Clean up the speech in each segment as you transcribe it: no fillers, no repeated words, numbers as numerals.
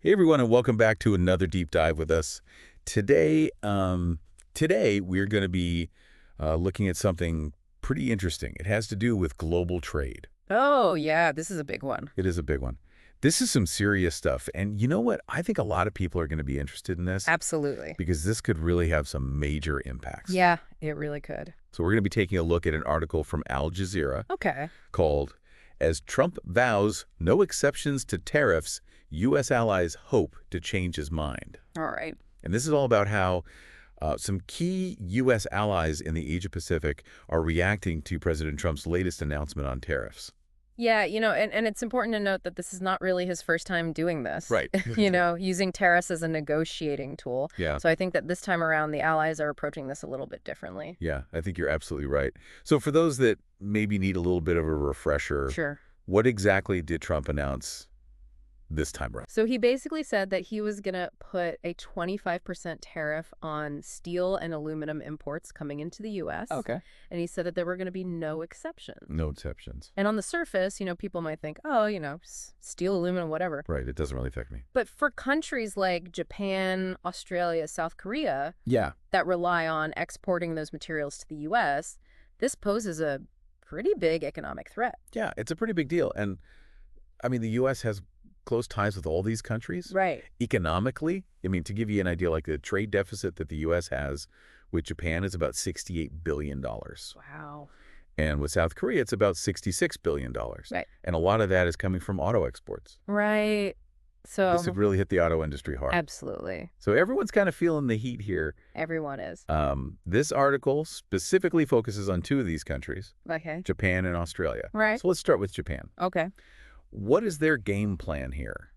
Hey everyone, and welcome back to another deep dive with us. Today we're going to be looking at something pretty interesting. It has to do with global trade. Oh, yeah, this is a big one. It is a big one. This is some serious stuff, and you know what? I think a lot of people are going to be interested in this Absolutely. because this could really have some major impacts. Yeah, it really could. So we're going to be taking a look at an article from Al Jazeera Okay. called "As Trump Vows No Exceptions to Tariffs, U.S. Allies Hope to Change His Mind." All right. And this is all about how some key U.S. allies in the Asia-Pacific are reacting to President Trump's latest announcement on tariffs. Yeah, and it's important to note that this is not really his first time doing this. Right. Using tariffs as a negotiating tool. Yeah, So I think that this time around, the allies are approaching this a little bit differently. yeah, I think you're absolutely right. So for those that maybe need a little bit of a refresher, Sure. what exactly did Trump announce this time around? So he basically said that he was going to put a 25% tariff on steel and aluminum imports coming into the U.S. Okay. And he said that there were going to be no exceptions. No exceptions. And on the surface, people might think, oh, steel, aluminum, whatever. Right, it doesn't really affect me. But for countries like Japan, Australia, South Korea Yeah. that rely on exporting those materials to the U.S., this poses a pretty big economic threat. Yeah, it's a pretty big deal. And I mean, the U.S. has close ties with all these countries. Right. Economically, I mean, to give you an idea, like the trade deficit that the U.S. has with Japan is about $68 billion. Wow. And with South Korea, it's about $66 billion. Right. And a lot of that is coming from auto exports. Right. So This would really hit the auto industry hard. absolutely. So everyone's kind of feeling the heat here. Everyone is. This article specifically focuses on two of these countries, Okay. Japan and Australia. Right. So let's start with Japan. Okay. What is their game plan here?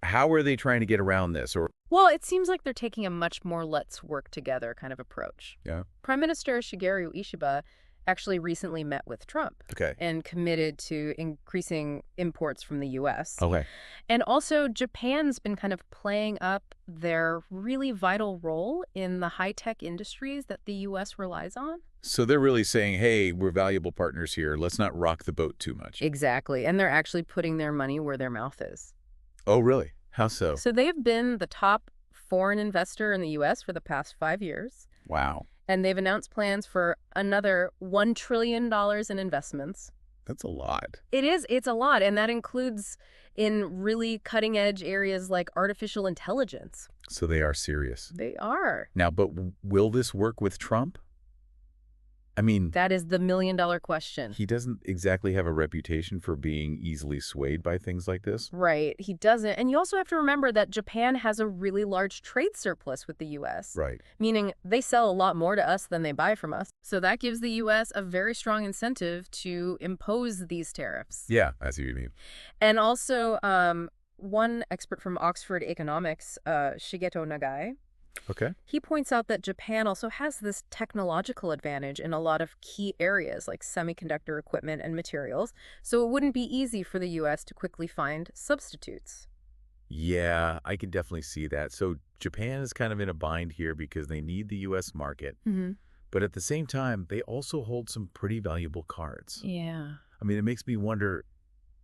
How are they trying to get around this? Or Well, it seems like they're taking a much more let's work together kind of approach. yeah, Prime Minister Shigeru Ishiba actually recently met with Trump okay, and committed to increasing imports from the U.S. okay, And also, Japan's been kind of playing up their really vital role in the high-tech industries that the U.S. relies on. so they're really saying, hey, we're valuable partners here. Let's not rock the boat too much. Exactly. And they're actually putting their money where their mouth is. Oh, really? How so? So they've been the top foreign investor in the U.S. for the past 5 years. Wow, And they've announced plans for another $1 trillion in investments. that's a lot. It's a lot. And that includes in really cutting edge areas like artificial intelligence. So they are serious. They are. Now, but will this work with Trump? I mean, That is the million-dollar question. he doesn't exactly have a reputation for being easily swayed by things like this. Right. He doesn't. And you also have to remember that Japan has a really large trade surplus with the U.S., Right. meaning they sell a lot more to us than they buy from us. So that gives the U.S. a very strong incentive to impose these tariffs. Yeah, I see what you mean. And also, one expert from Oxford Economics, Shigeto Nagai, Okay. he points out that Japan also has this technological advantage in a lot of key areas like semiconductor equipment and materials, so it wouldn't be easy for the U.S. to quickly find substitutes. Yeah, I can definitely see that. So Japan is kind of in a bind here because they need the U.S. market. Mm-hmm. But at the same time, they also hold some pretty valuable cards. Yeah. I mean, it makes me wonder,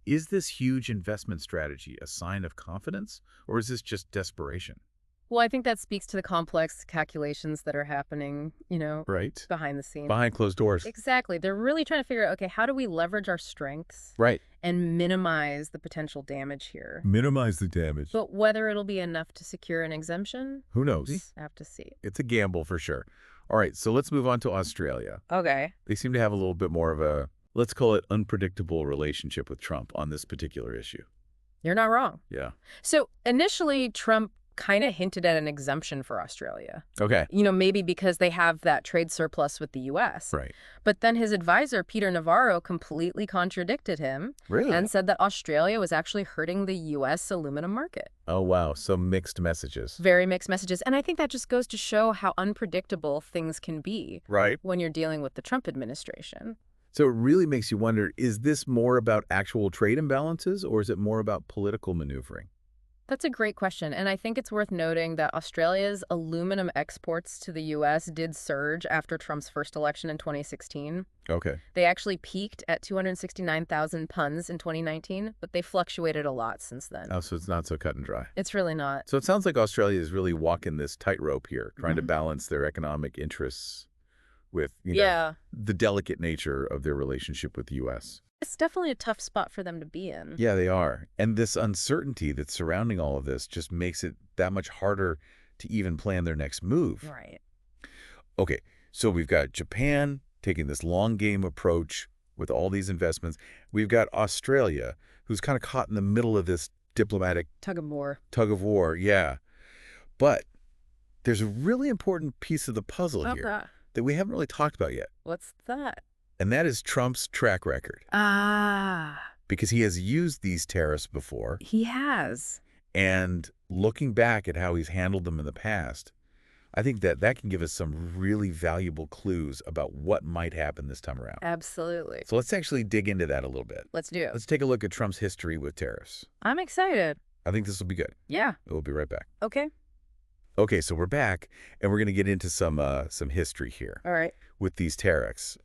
is this huge investment strategy a sign of confidence, or is this just desperation? Well, I think that speaks to the complex calculations that are happening, Right. behind the scenes. Behind closed doors. Exactly. They're really trying to figure out, okay, how do we leverage our strengths Right. and minimize the potential damage here? Minimize the damage. But whether it'll be enough to secure an exemption, Who knows? we'll have to see. It's a gamble for sure. All right, so let's move on to Australia. Okay. They seem to have a little bit more of a, let's call it unpredictable relationship with Trump on this particular issue. You're not wrong. Yeah. So initially, Trump kind of hinted at an exemption for Australia. Okay. Maybe because they have that trade surplus with the U.S. Right. But then his advisor, Peter Navarro, completely contradicted him Really? and said that Australia was actually hurting the U.S. aluminum market. Oh, wow. So mixed messages. Very mixed messages. And I think that just goes to show how unpredictable things can be Right. when you're dealing with the Trump administration. So it really makes you wonder, is this more about actual trade imbalances or is it more about political maneuvering? That's a great question, and I think it's worth noting that Australia's aluminum exports to the U.S. did surge after Trump's first election in 2016. Okay. They actually peaked at 269,000 tons in 2019, but they fluctuated a lot since then. Oh, so it's not so cut and dry. It's really not. So it sounds like Australia is really walking this tightrope here, trying to balance their economic interests with, Yeah. the delicate nature of their relationship with the U.S. It's definitely a tough spot for them to be in. Yeah, they are. And this uncertainty that's surrounding all of this just makes it that much harder to even plan their next move. Right. Okay, so we've got Japan taking this long game approach with all these investments. We've got Australia, who's kind of caught in the middle of this diplomatic Tug of war. tug of war. Yeah. But there's a really important piece of the puzzle Okay. here that we haven't really talked about yet. What's that? And that is Trump's track record. Ah, Because he has used these tariffs before. he has. And looking back at how he's handled them in the past, I think that can give us some really valuable clues about what might happen this time around. Absolutely. So let's actually dig into that a little bit. Let's do it. Let's take a look at Trump's history with tariffs. I'm excited. I think this will be good. Yeah. We'll be right back. Okay. Okay, so we're back, and we're going to get into some history here All right. with these tariffs.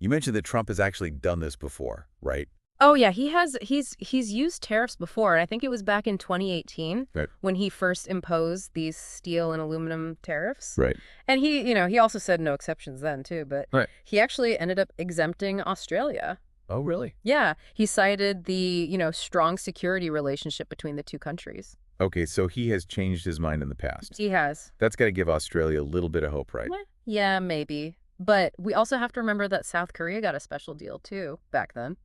You mentioned that Trump has actually done this before, right? Oh yeah, he has. He's used tariffs before, and I think it was back in 2018 Right. when he first imposed these steel and aluminum tariffs. Right. And he also said no exceptions then too, but Right. he actually ended up exempting Australia. Oh, really? Yeah, he cited the, strong security relationship between the two countries. Okay, so he has changed his mind in the past. He has. That's got to give Australia a little bit of hope, right? Yeah, maybe. But we also have to remember that South Korea got a special deal too back then.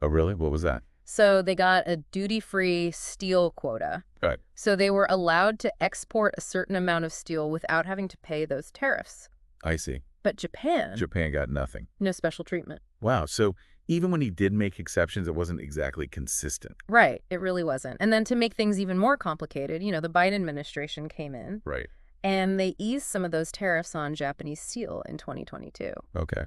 Oh, really? What was that? So they got a duty-free steel quota. Right. So they were allowed to export a certain amount of steel without having to pay those tariffs. I see. But Japan, Japan got nothing. no special treatment. Wow, so even when he did make exceptions, it wasn't exactly consistent. Right, it really wasn't. And then to make things even more complicated, the Biden administration came in Right. and they eased some of those tariffs on Japanese steel in 2022. Okay.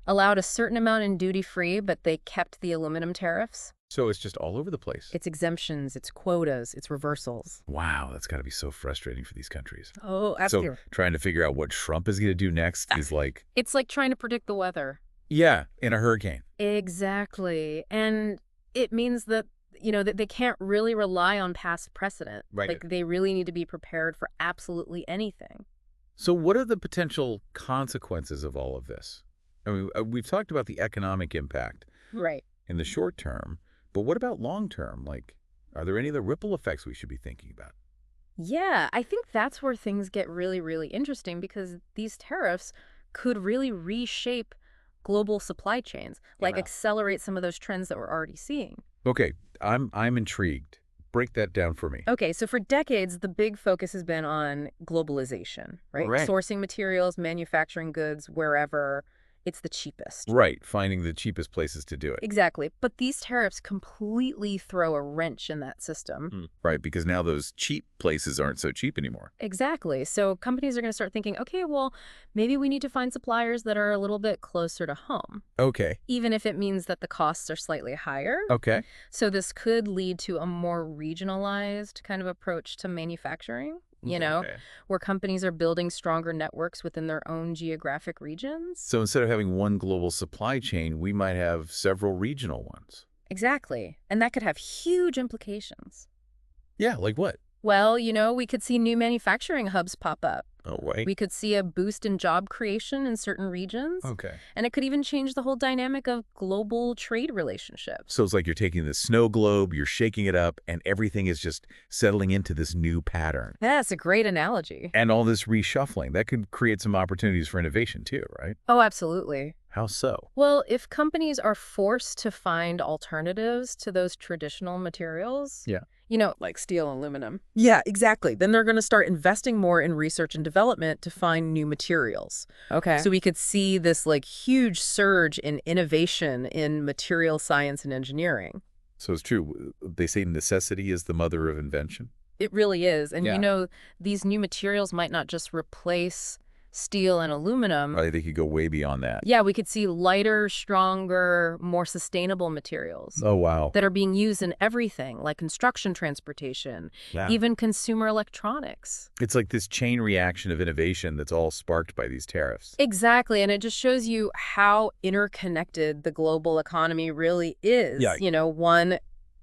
Allowed a certain amount in duty-free, but they kept the aluminum tariffs. So it's just all over the place. It's exemptions, it's quotas, it's reversals. Wow, that's got to be so frustrating for these countries. Oh, So trying to figure out what Trump is going to do next is like, It's like trying to predict the weather. yeah, in a hurricane. Exactly. And it means that, that they can't really rely on past precedent. Right. Like, they really need to be prepared for absolutely anything. So what are the potential consequences of all of this? I mean, we've talked about the economic impact Right. in the short term, but what about long term? Like, are there any of the ripple effects we should be thinking about? Yeah, I think that's where things get really, really interesting because these tariffs could really reshape global supply chains, like Wow. accelerate some of those trends that we're already seeing. Okay, I'm intrigued. Break that down for me. Okay, so for decades, the big focus has been on globalization, right? Right. Sourcing materials, manufacturing goods wherever it's the cheapest. Right, finding the cheapest places to do it. Exactly. But these tariffs completely throw a wrench in that system. Right, because now those cheap places aren't so cheap anymore. Exactly. So companies are going to start thinking, okay, well, maybe we need to find suppliers that are a little bit closer to home, Okay. even if it means that the costs are slightly higher. Okay. So this could lead to a more regionalized kind of approach to manufacturing. Okay. Where companies are building stronger networks within their own geographic regions. So instead of having one global supply chain, we might have several regional ones. Exactly. And that could have huge implications. Yeah, like what? Well, we could see new manufacturing hubs pop up. Oh, right. We could see a boost in job creation in certain regions. Okay. And it could even change the whole dynamic of global trade relationships. So it's like you're taking the snow globe, you're shaking it up, and everything is just settling into this new pattern. That's a great analogy. And all this reshuffling, that could create some opportunities for innovation too, right? Oh, absolutely. How so? Well, if companies are forced to find alternatives to those traditional materials, Yeah. Like steel and aluminum. Yeah, exactly. Then they're going to start investing more in research and development to find new materials. Okay. So we could see this huge surge in innovation in material science and engineering. So it's true. They say necessity is the mother of invention. It really is. And Yeah. these new materials might not just replace steel and aluminum. Right, they could go way beyond that. Yeah, we could see lighter, stronger, more sustainable materials. Oh, wow. That are being used in everything, like construction, transportation, even consumer electronics. It's like this chain reaction of innovation that's all sparked by these tariffs. Exactly, and it just shows you how interconnected the global economy really is. Yeah. One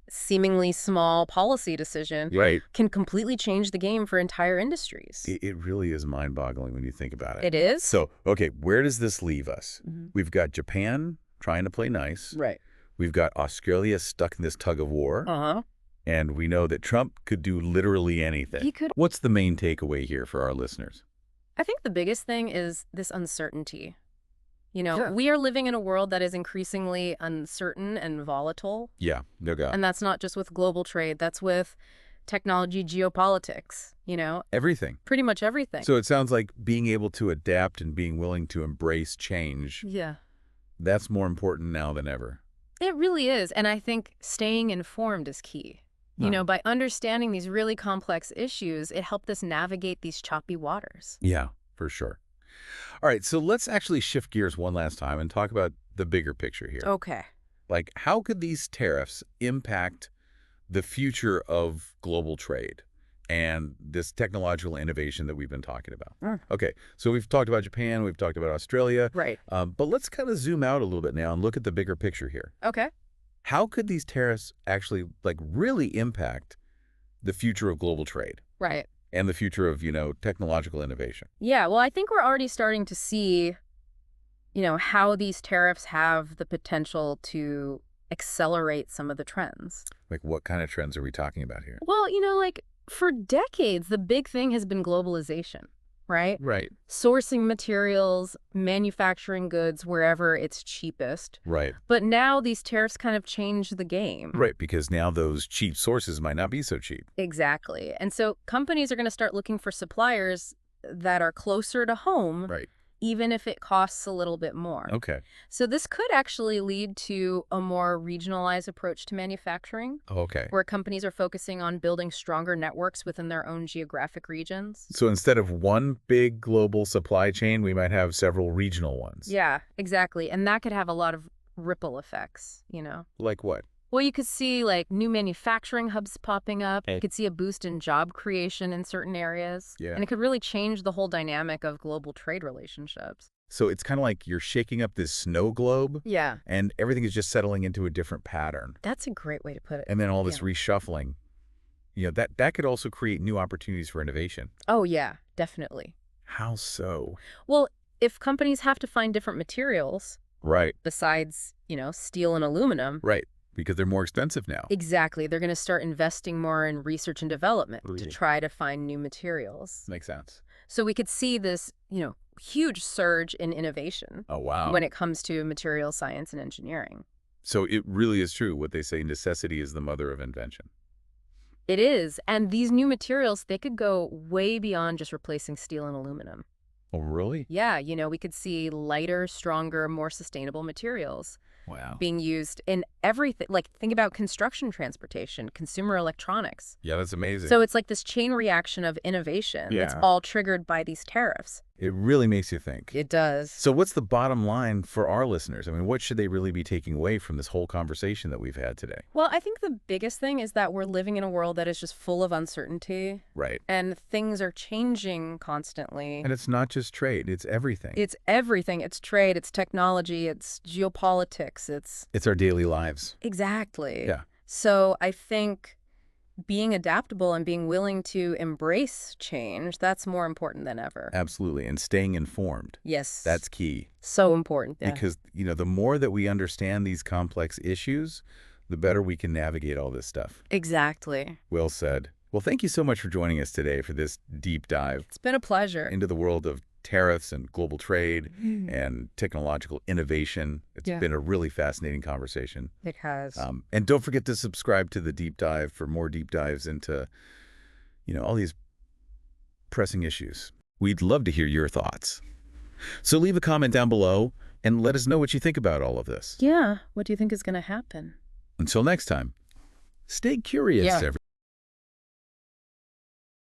seemingly small policy decision can completely change the game for entire industries. It really is mind-boggling when you think about it. It is? So, okay, where does this leave us? We've got Japan trying to play nice. Right. We've got Australia stuck in this tug of war. And we know that Trump could do literally anything. He could. What's the main takeaway here for our listeners? I think the biggest thing is this uncertainty. We are living in a world that is increasingly uncertain and volatile. Yeah, no doubt. And that's not just with global trade. That's with technology, geopolitics, Everything. Pretty much everything. So it sounds like being able to adapt and being willing to embrace change. Yeah. That's more important now than ever. It really is. And I think staying informed is key. By understanding these really complex issues, it helped us navigate these choppy waters. Yeah, for sure. All right, so let's actually shift gears one last time and talk about the bigger picture here. Okay. Like, how could these tariffs impact the future of global trade and this technological innovation that we've been talking about? Okay, so we've talked about Japan, we've talked about Australia. Right. But let's kind of zoom out a little bit now and look at the bigger picture here. Okay. How could these tariffs actually, really impact the future of global trade? Right. And the future of, technological innovation? Yeah, well, I think we're already starting to see, how these tariffs have the potential to accelerate some of the trends. Like, what kind of trends are we talking about here? Well, for decades, the big thing has been globalization, right? Right. Sourcing materials, manufacturing goods wherever it's cheapest. Right. But now these tariffs kind of change the game. Right, because now those cheap sources might not be so cheap. Exactly. And so companies are going to start looking for suppliers that are closer to home. Right. Even if it costs a little bit more. Okay. So this could actually lead to a more regionalized approach to manufacturing. Okay. Where companies are focusing on building stronger networks within their own geographic regions. So instead of one big global supply chain, we might have several regional ones. Yeah, exactly. And that could have a lot of ripple effects, Like what? Well, you could see new manufacturing hubs popping up. You could see a boost in job creation in certain areas. Yeah. And it could really change the whole dynamic of global trade relationships. So it's kind of like you're shaking up this snow globe. Yeah. And everything is just settling into a different pattern. That's a great way to put it. And then all this reshuffling, that could also create new opportunities for innovation. Oh, yeah, definitely. How so? Well, if companies have to find different materials. Right. Besides, steel and aluminum. Right. Because they're more expensive now. Exactly. They're going to start investing more in research and development to try to find new materials. Makes sense. So we could see this, huge surge in innovation. Oh, wow. When it comes to material science and engineering. So it really is true what they say, necessity is the mother of invention. It is. And these new materials, they could go way beyond just replacing steel and aluminum. Oh, really? Yeah. We could see lighter, stronger, more sustainable materials. Wow. Being used in everything. Like, think about construction, transportation, consumer electronics. Yeah, that's amazing. So it's like this chain reaction of innovation that's all triggered by these tariffs. It really makes you think. It does. So what's the bottom line for our listeners? I mean, what should they really be taking away from this whole conversation that we've had today? Well, I think the biggest thing is that we're living in a world that is just full of uncertainty. Right. And things are changing constantly. And it's not just trade. It's everything. It's everything. It's trade. It's technology. It's geopolitics. It's our daily lives. Exactly. Yeah. So I think being adaptable and being willing to embrace change, that's more important than ever. Absolutely. And staying informed. Yes. That's key. So important. Yeah. Because, the more that we understand these complex issues, the better we can navigate all this stuff. Exactly. Well said. Well, thank you so much for joining us today for this deep dive. It's been a pleasure. Into the world of tariffs and global trade and technological innovation. It's been a really fascinating conversation. It has. And don't forget to subscribe to the deep dive for more deep dives into, all these pressing issues. We'd love to hear your thoughts. So leave a comment down below and let us know what you think about all of this. Yeah. What do you think is going to happen? Until next time, stay curious, everyone.